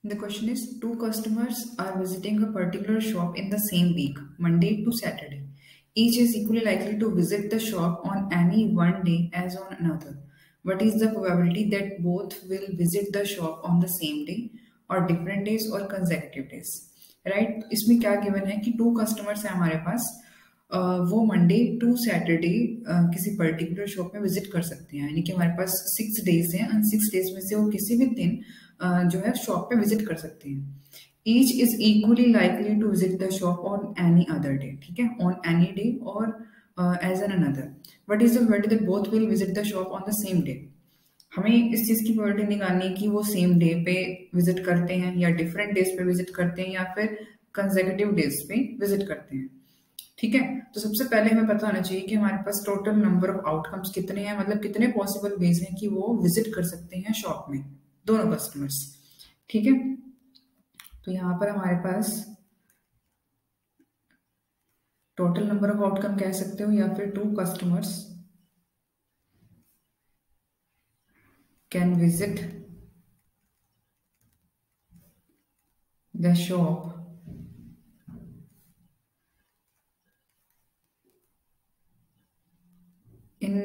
The question is two customers are visiting a particular shop in the same week, Monday to Saturday. Each is equally likely to visit the shop on any one day as on another. What is the probability that both will visit the shop on the same day or different days or consecutive days? Right? इसमें क्या given है कि two customers हैं हमारे पास वो Monday to Saturday किसी particular shop में visit कर सकते हैं यानी कि हमारे पास 6 डेज हैं और 6 डेज में से वो किसी भी दिन जो है शॉप पे विजिट कर सकते हैं each is equally likely to visit the shop on any other day ठीक है ऑन एनी डे और as an another but is the probability that both will visit the shop on the same day हमें इस चीज की probability निकालनी है कि वो सेम डे पे विजिट करते हैं या डिफरेंट डेज पे विजिट करते हैं या फिर कंसेक्यूटिव डेज पे विजिट करते हैं ठीक है तो सबसे पहले हमें पता होना चाहिए कि हमारे पास टोटल नंबर ऑफ आउटकम्स कितने हैं मतलब कितने पॉसिबल वेज हैं कि वो विजिट कर सकते हैं शॉप में दोनों कस्टमर्स ठीक है तो यहाँ पर हमारे पास टोटल नंबर ऑफ आउटकम कह सकते हो या फिर two customers can visit the shop in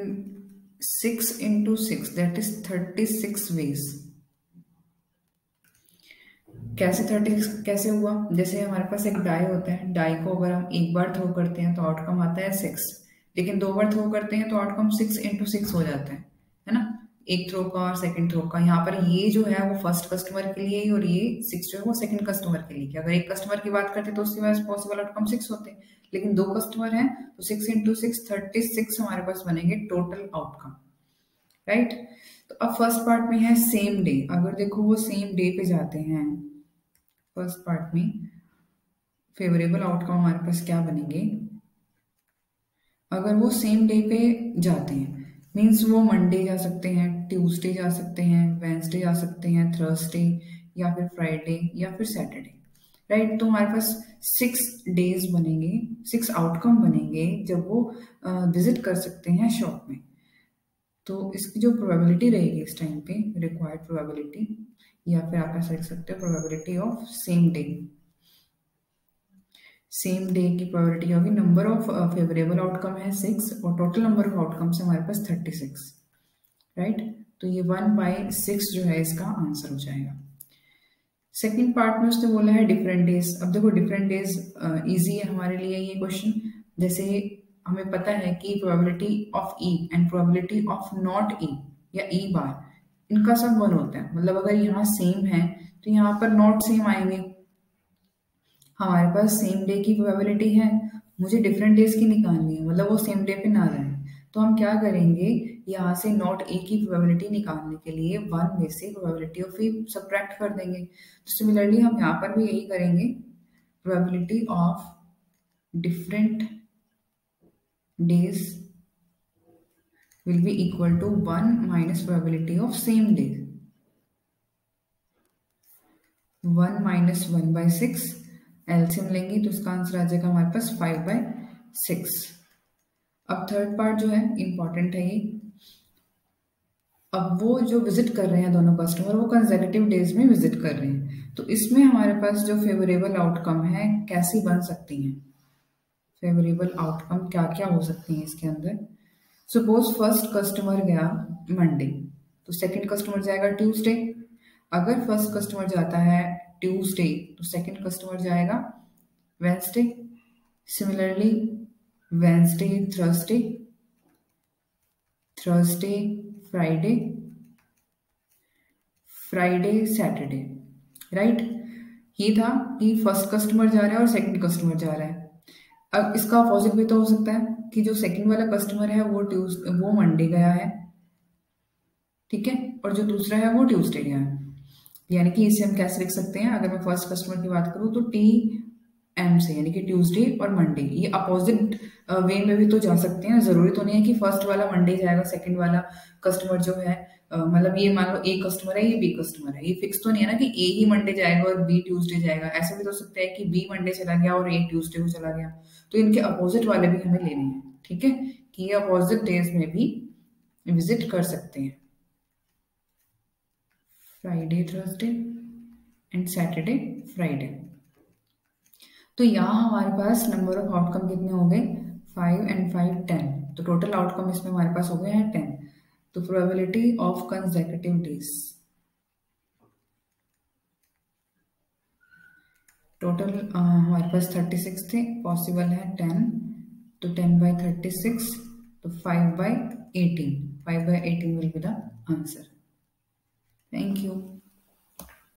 6 into 6 that is 36 ways कैसे 36 कैसे हुआ जैसे हमारे पास एक डाई होता है डाई को अगर हम एक बार थ्रो करते हैं तो आउटकम आता है 6 लेकिन 2 बार थ्रो करते हैं तो आउटकम 6 into 6 हो जाता है ना एक थ्रो का और सेकंड थ्रो का यहाँ पर ये जो है वो फर्स्ट कस्टमर के लिए और ये 6 जो है वो सेकंड कस्टमर के लिए अगर एक कस्टमर की बात करते तो उसके पास पॉसिबल आउटकम 6 होते हैं लेकिन 2 कस्टमर हैं तो 6 into 6 36 हमारे पास बनेंगे टोटल आउटकम राइट तो अब फर्स्ट पार्ट में है सेम डे अगर देखो वो सेम डे पे जाते हैं फर्स्ट पार्ट में फेवरेबल आउटकम हमारे पास क्या बनेंगे अगर वो सेम डे पे जाते हैं मीन्स वो मंडे जा सकते हैं ट्यूसडे जा सकते हैं वेंसडे जा सकते हैं थर्सडे या फिर फ्राइडे या फिर सैटरडे राइट तो हमारे पास 6 डेज बनेंगे 6 आउटकम बनेंगे जब वो विजिट कर सकते हैं शॉप में तो इसकी जो प्रोबेबिलिटी रहेगी इस टाइम पे रिक्वायर्ड प्रोबेबिलिटी या फिर आप ऐसा लिख सकते हो प्रोबेबिलिटी ऑफ सेम डे की प्रोबेबिलिटी होगी नंबर ऑफ फेवरेबल आउटकम है 6 और टोटल नंबर ऑफ आउटकम्स है हमारे पास 36 राइट तो ये 1/6 जो है इसका आंसर हो जाएगा सेकेंड पार्ट में उसने बोला है डिफरेंट डेज अब देखो डिफरेंट डेज इजी है हमारे लिए ये क्वेश्चन जैसे हमें पता है कि probability of E and probability of not E या ई बार इनका सब 1 होता है मतलब अगर यहाँ सेम है तो यहाँ पर नॉट सेम आएंगे हमारे पास सेम डे की प्रोबेबिलिटी है मुझे डिफरेंट डेज की निकालनी है मतलब वो सेम डे पे ना जाए तो हम क्या करेंगे यहाँ से नॉट ए की प्रोबेबिलिटी निकालने के लिए 1 में से प्रोबेबिलिटी ऑफ ई सबट्रैक्ट कर देंगे तो सिमिलरली हम यहाँ पर भी यही करेंगे probability of different days will be equal to 1 minus probability of same day 1 minus 1/6 LCM लेंगे तो इसका आंसर आ जाएगा हमारे पास 5/6 अब थर्ड पार्ट जो है इंपॉर्टेंट है ये अब वो जो विजिट कर रहे हैं दोनों कस्टमर वो कंसेक्यूटिव डेज में विजिट कर रहे हैं तो इसमें हमारे पास जो फेवरेबल आउटकम है कैसी बन सकती हैं फेवरेबल आउटकम क्या क्या हो सकती हैं इसके अंदर सपोज फर्स्ट कस्टमर गया मंडे तो सेकंड कस्टमर जाएगा ट्यूसडे अगर फर्स्ट कस्टमर जाता है ट्यूसडे तो सेकंड कस्टमर जाएगा Wednesday similarly Wednesday Thursday Thursday Friday Friday Saturday right ये था कि फर्स्ट कस्टमर जा रहा है और सेकंड कस्टमर जा रहा है अब इसका अपोजिट भी तो हो सकता है कि जो सेकंड वाला कस्टमर है वो मंडे गया है ठीक है और जो दूसरा है वो ट्यूसडे गया है यानी कि इसे हम कैसे लिख सकते हैं अगर मैं फर्स्ट कस्टमर की बात करूं तो TM से यानी कि ट्यूसडे और मंडे ये अपोजिट वे में भी तो जा सकते हैं जरूरी तो नहीं है कि फर्स्ट वाला मंडे जाएगा सेकंड वाला कस्टमर जो है मतलब ये मान लो ए कस्टमर है ये बी कस्टमर है ये फिक्स तो नहीं है ना कि ए ही मंडे जाएगा और बी ट्यूसडे जाएगा ऐसा भी तो हो सकता है कि बी मंडे चला गया और ए ट्यूसडे को चला गया तो इनके अपोजिट वाले भी हमें लेने हैं ठीक है कि ये अपोजिट डेज में भी विजिट कर सकते हैं Friday Thursday and and Saturday Friday. तो यहाँ हमारे पास नंबर ऑफ आउटकम कितने हो गए, 5 एंड 5 10। तो टोटल आउटकम इसमें हमारे पास हो गए हैं 10। तो probability of consecutive days, total हमारे पास 36 थे, पॉसिबल है 10। तो 10/36, तो 5/18, 5/18 will be the answer. Thank you.